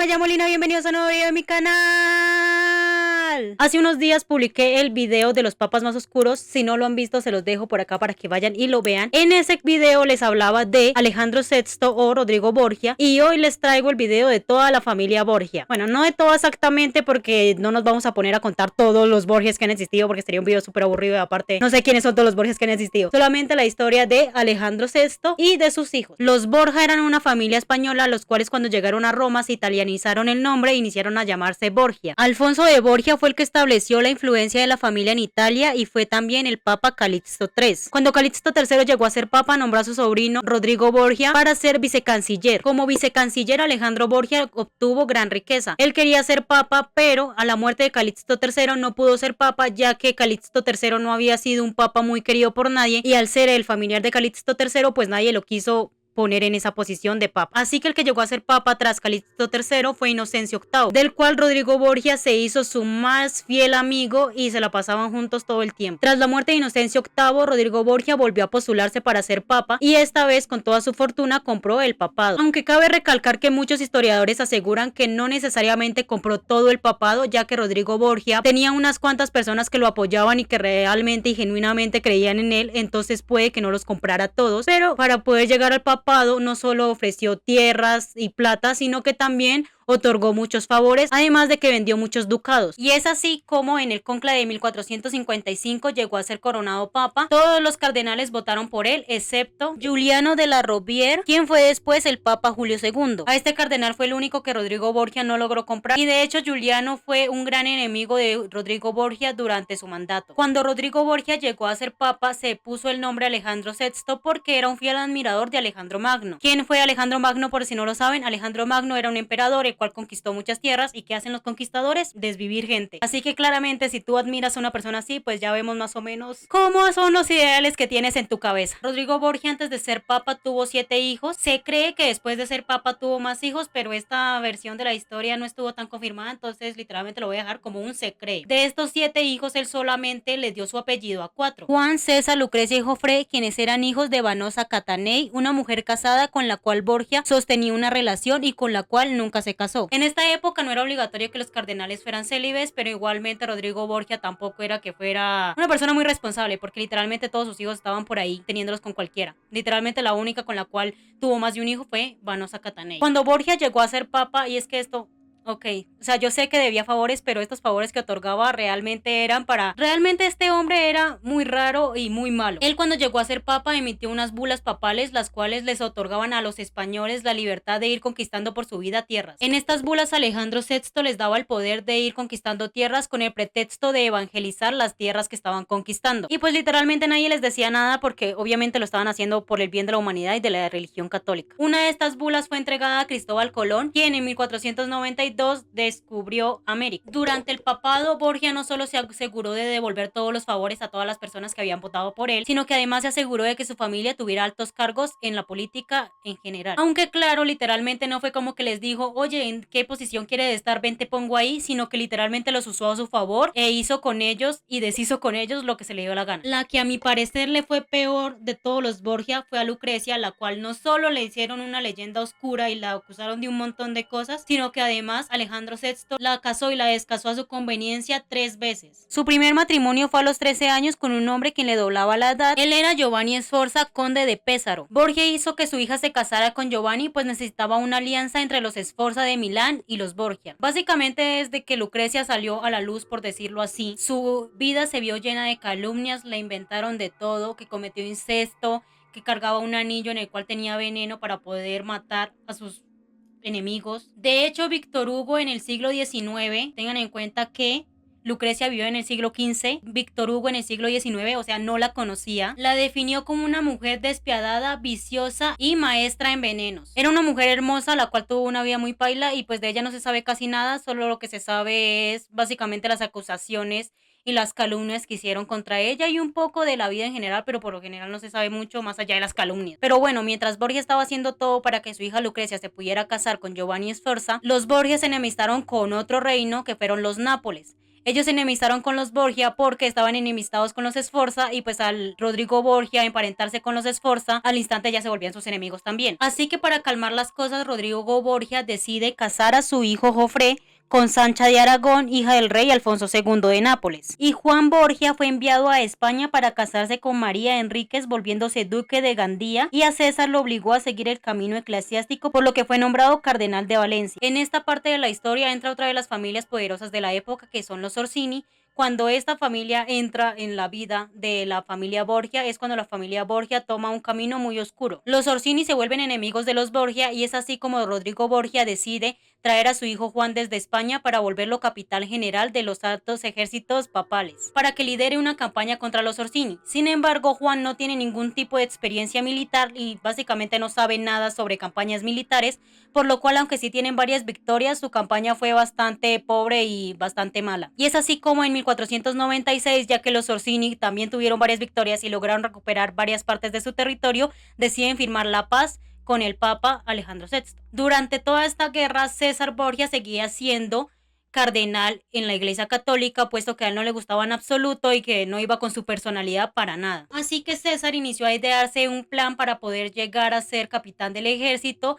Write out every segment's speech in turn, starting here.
Maya Molina, bienvenidos a un nuevo video de mi canal. Hace unos días publiqué el video de los papas más oscuros. Si no lo han visto, se los dejo por acá para que vayan y lo vean. En ese video les hablaba de Alejandro VI o Rodrigo Borgia, y hoy les traigo el video de toda la familia Borgia. Bueno, no de todo exactamente, porque no nos vamos a poner a contar todos los Borgias que han existido, porque sería un video súper aburrido y aparte no sé quiénes son todos los Borgias que han existido. Solamente la historia de Alejandro VI y de sus hijos. Los Borja eran una familia española, los cuales cuando llegaron a Roma se italianizaron el nombre e iniciaron a llamarse Borgia. Alfonso de Borgia fue el que estableció la influencia de la familia en Italia y fue también el Papa Calixto III. Cuando Calixto III llegó a ser papa, nombró a su sobrino Rodrigo Borgia para ser vicecanciller. Como vicecanciller, Alejandro Borgia obtuvo gran riqueza. Él quería ser papa, pero a la muerte de Calixto III no pudo ser papa, ya que Calixto III no había sido un papa muy querido por nadie, y al ser el familiar de Calixto III, pues nadie lo quiso poner en esa posición de papa. Así que el que llegó a ser papa tras Calixto III fue Inocencio VIII, del cual Rodrigo Borgia se hizo su más fiel amigo y se la pasaban juntos todo el tiempo. Tras la muerte de Inocencio VIII, Rodrigo Borgia volvió a postularse para ser papa y esta vez con toda su fortuna compró el papado. Aunque cabe recalcar que muchos historiadores aseguran que no necesariamente compró todo el papado, ya que Rodrigo Borgia tenía unas cuantas personas que lo apoyaban y que realmente y genuinamente creían en él, entonces puede que no los comprara todos, pero para poder llegar al papado no solo ofreció tierras y plata, sino que también otorgó muchos favores, además de que vendió muchos ducados. Y es así como en el cónclave de 1455 llegó a ser coronado papa. Todos los cardenales votaron por él, excepto Giuliano de la Rovere, quien fue después el papa Julio II. A este cardenal fue el único que Rodrigo Borgia no logró comprar, y de hecho Giuliano fue un gran enemigo de Rodrigo Borgia durante su mandato. Cuando Rodrigo Borgia llegó a ser papa, se puso el nombre Alejandro VI porque era un fiel admirador de Alejandro Magno. ¿Quién fue Alejandro Magno? Por si no lo saben, Alejandro Magno era un emperador el cual conquistó muchas tierras. ¿Y qué hacen los conquistadores? Desvivir gente. Así que claramente si tú admiras a una persona así, pues ya vemos más o menos cómo son los ideales que tienes en tu cabeza. Rodrigo Borgia antes de ser papa tuvo 7 hijos. Se cree que después de ser papa tuvo más hijos, pero esta versión de la historia no estuvo tan confirmada, entonces literalmente lo voy a dejar como un se cree. De estos 7 hijos, él solamente le dio su apellido a 4: Juan, César, Lucrecia y Jofre, quienes eran hijos de Vanosa Catanei, una mujer casada con la cual Borgia sostenía una relación y con la cual nunca se casó. En esta época no era obligatorio que los cardenales fueran célibes, pero igualmente Rodrigo Borgia tampoco era que fuera una persona muy responsable, porque literalmente todos sus hijos estaban por ahí teniéndolos con cualquiera. Literalmente la única con la cual tuvo más de un hijo fue Vanosa Catanei. Cuando Borgia llegó a ser papa, y es que esto... Ok, o sea, yo sé que debía favores, pero estos favores que otorgaba realmente eran para... Realmente este hombre era muy raro y muy malo. Él cuando llegó a ser papa emitió unas bulas papales, las cuales les otorgaban a los españoles la libertad de ir conquistando por su vida tierras. En estas bulas Alejandro VI les daba el poder de ir conquistando tierras con el pretexto de evangelizar las tierras que estaban conquistando. Y pues literalmente nadie les decía nada porque obviamente lo estaban haciendo por el bien de la humanidad y de la religión católica. Una de estas bulas fue entregada a Cristóbal Colón, quien en 1492 descubrió América. Durante el papado, Borgia no solo se aseguró de devolver todos los favores a todas las personas que habían votado por él, sino que además se aseguró de que su familia tuviera altos cargos en la política en general. Aunque claro, literalmente no fue como que les dijo, oye, ¿en qué posición quiere estar? Ven, te pongo ahí, sino que literalmente los usó a su favor e hizo con ellos y deshizo con ellos lo que se le dio la gana. La que a mi parecer le fue peor de todos los Borgia fue a Lucrecia, la cual no solo le hicieron una leyenda oscura y la acusaron de un montón de cosas, sino que además Alejandro VI la casó y la descasó a su conveniencia 3 veces. Su primer matrimonio fue a los 13 años con un hombre quien le doblaba la edad. Él era Giovanni Sforza, conde de Pesaro. Borgia hizo que su hija se casara con Giovanni, pues necesitaba una alianza entre los Sforza de Milán y los Borgia. Básicamente desde que Lucrecia salió a la luz, por decirlo así, su vida se vio llena de calumnias, le inventaron de todo, que cometió incesto, que cargaba un anillo en el cual tenía veneno para poder matar a sus enemigos. De hecho, Víctor Hugo en el siglo XIX, tengan en cuenta que Lucrecia vivió en el siglo XV, Víctor Hugo en el siglo XIX, o sea, no la conocía, la definió como una mujer despiadada, viciosa y maestra en venenos. Era una mujer hermosa, la cual tuvo una vida muy paila y pues de ella no se sabe casi nada, solo lo que se sabe es básicamente las acusaciones y las calumnias que hicieron contra ella y un poco de la vida en general, pero por lo general no se sabe mucho más allá de las calumnias. Pero bueno, mientras Borgia estaba haciendo todo para que su hija Lucrecia se pudiera casar con Giovanni Sforza, los Borgia se enemistaron con otro reino que fueron los Nápoles. Ellos se enemistaron con los Borgia porque estaban enemistados con los Sforza y pues al Rodrigo Borgia emparentarse con los Sforza, al instante ya se volvían sus enemigos también. Así que para calmar las cosas, Rodrigo Borgia decide casar a su hijo Jofré con Sancha de Aragón, hija del rey Alfonso II de Nápoles. Y Juan Borgia fue enviado a España para casarse con María Enríquez, volviéndose duque de Gandía, y a César lo obligó a seguir el camino eclesiástico, por lo que fue nombrado cardenal de Valencia. En esta parte de la historia entra otra de las familias poderosas de la época, que son los Orsini. Cuando esta familia entra en la vida de la familia Borgia es cuando la familia Borgia toma un camino muy oscuro. Los Orsini se vuelven enemigos de los Borgia y es así como Rodrigo Borgia decide traer a su hijo Juan desde España para volverlo capitán general de los altos ejércitos papales, para que lidere una campaña contra los Orsini. Sin embargo, Juan no tiene ningún tipo de experiencia militar y básicamente no sabe nada sobre campañas militares, por lo cual, aunque sí tienen varias victorias, su campaña fue bastante pobre y bastante mala. Y es así como en 1496, ya que los Orsini también tuvieron varias victorias y lograron recuperar varias partes de su territorio, deciden firmar la paz con el Papa Alejandro VI. Durante toda esta guerra, César Borgia seguía siendo cardenal en la Iglesia Católica, puesto que a él no le gustaba en absoluto y que no iba con su personalidad para nada. Así que César inició a idearse un plan para poder llegar a ser capitán del ejército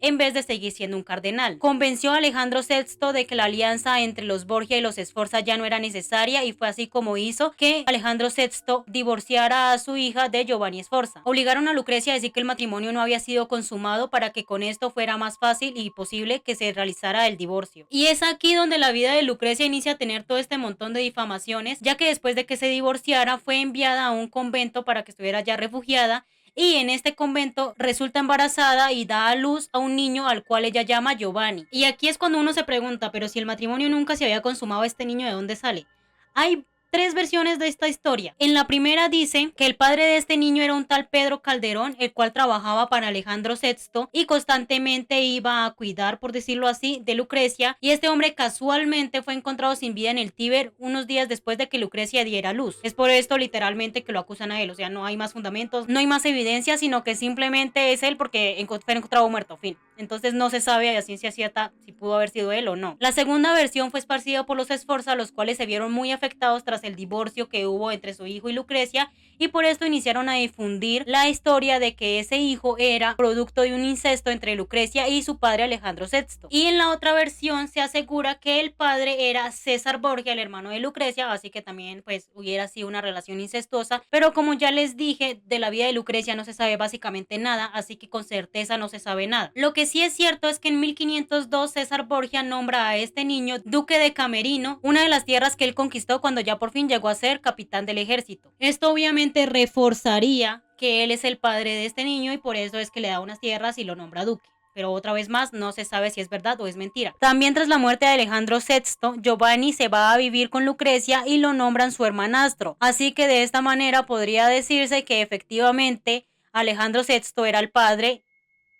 en vez de seguir siendo un cardenal. Convenció a Alejandro VI de que la alianza entre los Borgia y los Sforza ya no era necesaria y fue así como hizo que Alejandro VI divorciara a su hija de Giovanni Sforza. Obligaron a Lucrecia a decir que el matrimonio no había sido consumado para que con esto fuera más fácil y posible que se realizara el divorcio. Y es aquí donde la vida de Lucrecia inicia a tener todo este montón de difamaciones, ya que después de que se divorciara fue enviada a un convento para que estuviera ya refugiada, y en este convento resulta embarazada y da a luz a un niño al cual ella llama Giovanni. Y aquí es cuando uno se pregunta, pero si el matrimonio nunca se había consumado, ¿este niño de dónde sale? Hay tres versiones de esta historia. En la primera dice que el padre de este niño era un tal Pedro Calderón, el cual trabajaba para Alejandro VI y constantemente iba a cuidar, por decirlo así, de Lucrecia, y este hombre casualmente fue encontrado sin vida en el Tíber unos días después de que Lucrecia diera luz. Es por esto literalmente que lo acusan a él, o sea, no hay más fundamentos, no hay más evidencia, sino que simplemente es él porque fue encontrado muerto, fin. Entonces no se sabe a ciencia cierta si pudo haber sido él o no. La segunda versión fue esparcida por los Sforza, los cuales se vieron muy afectados tras el divorcio que hubo entre su hijo y Lucrecia, y por esto iniciaron a difundir la historia de que ese hijo era producto de un incesto entre Lucrecia y su padre Alejandro VI. Y en la otra versión se asegura que el padre era César Borgia, el hermano de Lucrecia, así que también pues hubiera sido una relación incestuosa, pero como ya les dije, de la vida de Lucrecia no se sabe básicamente nada, así que con certeza no se sabe nada. Lo que sí es cierto es que en 1502 César Borgia nombra a este niño duque de Camerino, una de las tierras que él conquistó cuando ya por fin llegó a ser capitán del ejército. Esto obviamente reforzaría que él es el padre de este niño y por eso es que le da unas tierras y lo nombra duque. Pero otra vez más, no se sabe si es verdad o es mentira. También tras la muerte de Alejandro VI, Giovanni se va a vivir con Lucrecia y lo nombran su hermanastro. Así que de esta manera podría decirse que efectivamente Alejandro VI era el padre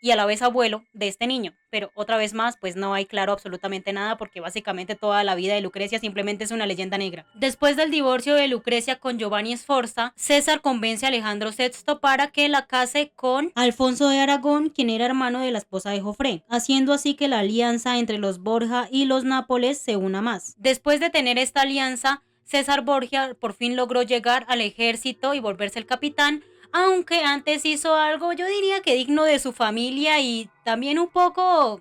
y a la vez abuelo de este niño. Pero otra vez más, pues no hay claro absolutamente nada porque básicamente toda la vida de Lucrecia simplemente es una leyenda negra. Después del divorcio de Lucrecia con Giovanni Sforza, César convence a Alejandro VI para que la case con Alfonso de Aragón, quien era hermano de la esposa de Jofré, haciendo así que la alianza entre los Borja y los Nápoles se una más. Después de tener esta alianza, César Borgia por fin logró llegar al ejército y volverse el capitán, aunque antes hizo algo, yo diría que digno de su familia y también un poco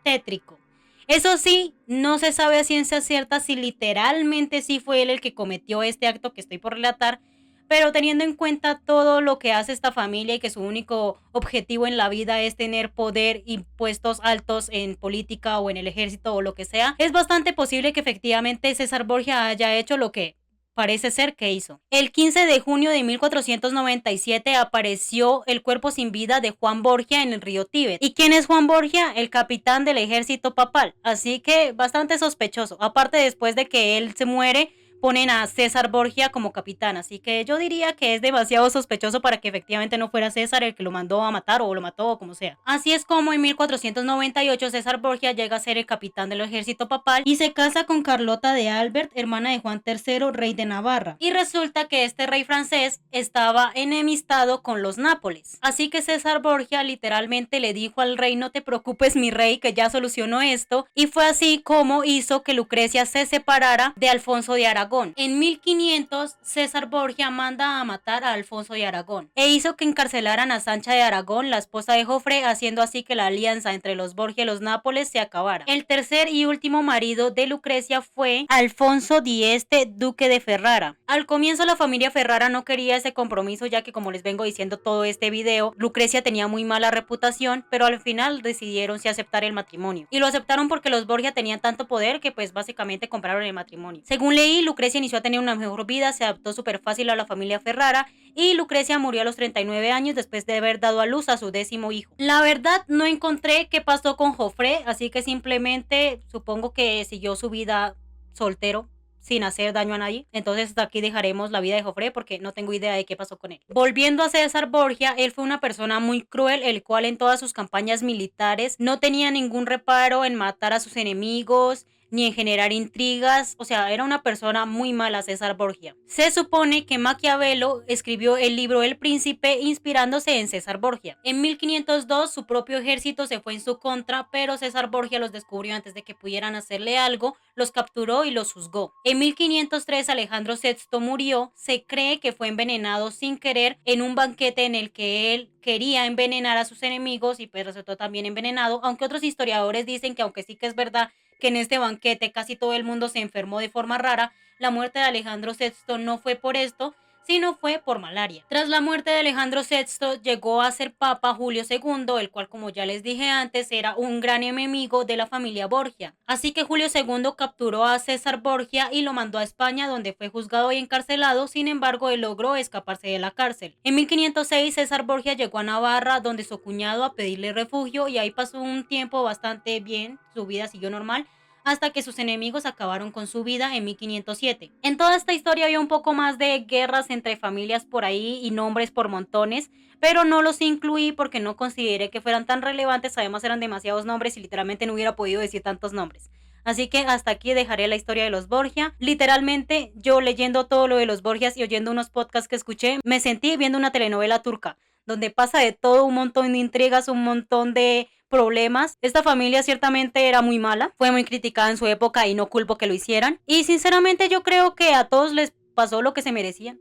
tétrico. Eso sí, no se sabe a ciencia cierta si literalmente sí fue él el que cometió este acto que estoy por relatar, pero teniendo en cuenta todo lo que hace esta familia y que su único objetivo en la vida es tener poder y puestos altos en política o en el ejército o lo que sea, es bastante posible que efectivamente César Borgia haya hecho lo que parece ser que hizo. El 15 de junio de 1497 apareció el cuerpo sin vida de Juan Borgia en el río Tíber. ¿Y quién es Juan Borgia? El capitán del ejército papal. Así que bastante sospechoso. Aparte, después de que él se muere, ponen a César Borgia como capitán, así que yo diría que es demasiado sospechoso para que efectivamente no fuera César el que lo mandó a matar o lo mató o como sea. Así es como en 1498 César Borgia llega a ser el capitán del ejército papal y se casa con Carlota de Albert, hermana de Juan III, rey de Navarra. Y resulta que este rey francés estaba enemistado con los Nápoles. Así que César Borgia literalmente le dijo al rey: no te preocupes mi rey, que ya solucionó esto, y fue así como hizo que Lucrecia se separara de Alfonso de Aragón. En 1500 César Borgia manda a matar a Alfonso de Aragón e hizo que encarcelaran a Sancha de Aragón, la esposa de Joffre, haciendo así que la alianza entre los Borgia y los Nápoles se acabara. El tercer y último marido de Lucrecia fue Alfonso Dieste, duque de Ferrara. Al comienzo la familia Ferrara no quería ese compromiso, ya que, como les vengo diciendo todo este video, Lucrecia tenía muy mala reputación, pero al final decidieron si aceptar el matrimonio. Y lo aceptaron porque los Borgia tenían tanto poder que pues básicamente compraron el matrimonio. Según leí, Lucrecia inició a tener una mejor vida, se adaptó súper fácil a la familia Ferrara y Lucrecia murió a los 39 años después de haber dado a luz a su 10º hijo. La verdad no encontré qué pasó con Joffre, así que simplemente supongo que siguió su vida soltero sin hacer daño a nadie. Entonces hasta aquí dejaremos la vida de Joffre porque no tengo idea de qué pasó con él. Volviendo a César Borgia, él fue una persona muy cruel, el cual en todas sus campañas militares no tenía ningún reparo en matar a sus enemigos ni en generar intrigas, o sea, era una persona muy mala César Borgia. Se supone que Maquiavelo escribió el libro El Príncipe inspirándose en César Borgia. En 1502 su propio ejército se fue en su contra, pero César Borgia los descubrió antes de que pudieran hacerle algo, los capturó y los juzgó. En 1503 Alejandro VI murió, se cree que fue envenenado sin querer en un banquete en el que él quería envenenar a sus enemigos y pues resultó también envenenado, aunque otros historiadores dicen que aunque sí que es verdad que en este banquete casi todo el mundo se enfermó de forma rara, la muerte de Alejandro VI no fue por esto, sino fue por malaria. Tras la muerte de Alejandro VI llegó a ser Papa Julio II, el cual, como ya les dije antes, era un gran enemigo de la familia Borgia. Así que Julio II capturó a César Borgia y lo mandó a España, donde fue juzgado y encarcelado. Sin embargo, él logró escaparse de la cárcel. En 1506 César Borgia llegó a Navarra, donde su cuñado, a pedirle refugio, y ahí pasó un tiempo bastante bien, su vida siguió normal, hasta que sus enemigos acabaron con su vida en 1507. En toda esta historia había un poco más de guerras entre familias por ahí y nombres por montones, pero no los incluí porque no consideré que fueran tan relevantes, además eran demasiados nombres y literalmente no hubiera podido decir tantos nombres. Así que hasta aquí dejaré la historia de los Borgia. Literalmente yo leyendo todo lo de los Borgias y oyendo unos podcasts que escuché, me sentí viendo una telenovela turca, donde pasa de todo, un montón de intrigas, un montón de problemas. Esta familia ciertamente era muy mala, fue muy criticada en su época y no culpo que lo hicieran. Y sinceramente yo creo que a todos les pasó lo que se merecían.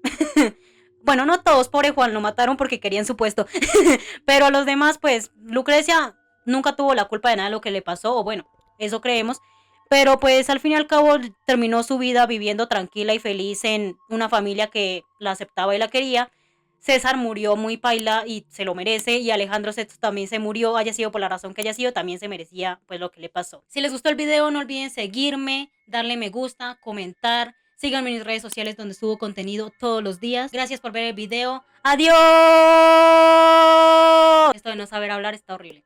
Bueno, no a todos, pobre Juan, lo mataron porque querían su puesto. Pero a los demás, pues, Lucrecia nunca tuvo la culpa de nada de lo que le pasó, o bueno, eso creemos. Pero pues al fin y al cabo terminó su vida viviendo tranquila y feliz en una familia que la aceptaba y la quería. César murió muy paila y se lo merece, y Alejandro VI también se murió, haya sido por la razón que haya sido, también se merecía pues lo que le pasó. Si les gustó el video no olviden seguirme, darle me gusta, comentar, síganme en mis redes sociales donde subo contenido todos los días. Gracias por ver el video, adiós. Esto de no saber hablar está horrible.